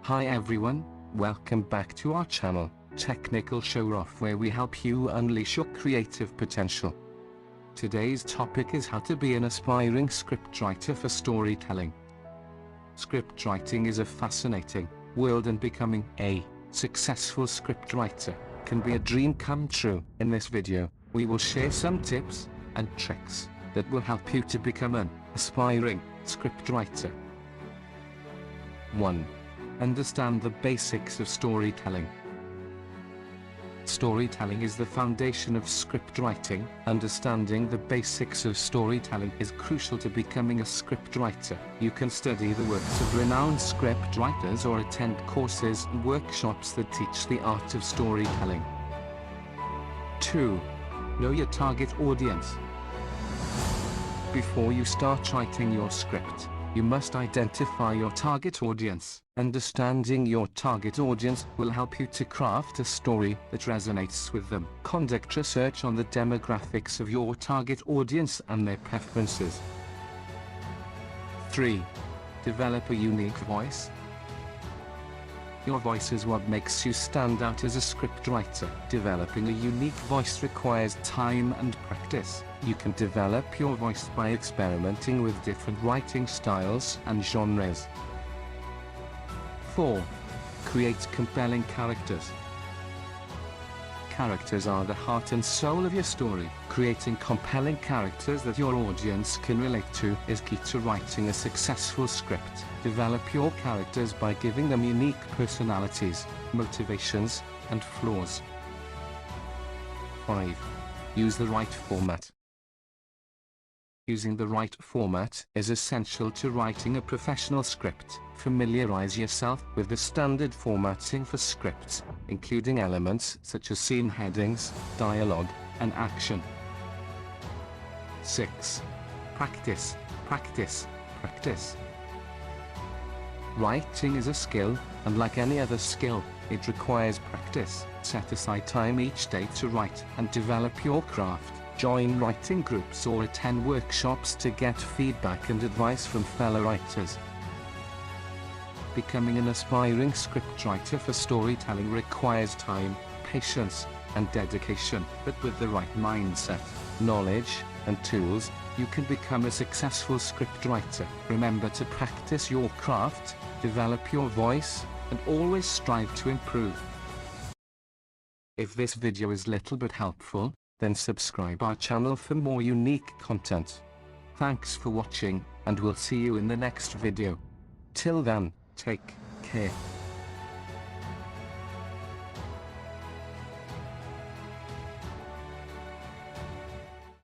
Hi everyone, welcome back to our channel, Technical Showrov, where we help you unleash your creative potential. Today's topic is how to be an aspiring scriptwriter for storytelling. Scriptwriting is a fascinating world, and becoming a successful scriptwriter can be a dream come true. In this video, we will share some tips and tricks that will help you to become an aspiring scriptwriter. 1. Understand the basics of storytelling. Storytelling is the foundation of scriptwriting. Understanding the basics of storytelling is crucial to becoming a scriptwriter. You can study the works of renowned scriptwriters or attend courses and workshops that teach the art of storytelling. 2. Know your target audience. Before you start writing your script, you must identify your target audience. Understanding your target audience will help you to craft a story that resonates with them. Conduct research on the demographics of your target audience and their preferences. 3. Develop a unique voice. Your voice is what makes you stand out as a scriptwriter. Developing a unique voice requires time and practice. You can develop your voice by experimenting with different writing styles and genres. 4. Create compelling characters. Characters are the heart and soul of your story. Creating compelling characters that your audience can relate to is key to writing a successful script. Develop your characters by giving them unique personalities, motivations, and flaws. 5. Use the right format. Using the right format is essential to writing a professional script. Familiarize yourself with the standard formatting for scripts, including elements such as scene headings, dialogue, and action. 6. Practice, practice, practice. Writing is a skill, and like any other skill, it requires practice. Set aside time each day to write and develop your craft. Join writing groups or attend workshops to get feedback and advice from fellow writers. Becoming an aspiring scriptwriter for storytelling requires time, patience, and dedication, but with the right mindset, knowledge, and tools, you can become a successful scriptwriter. Remember to practice your craft, develop your voice, and always strive to improve. If this video is little bit helpful, then subscribe our channel for more unique content. Thanks for watching, and we'll see you in the next video. Till then, take care.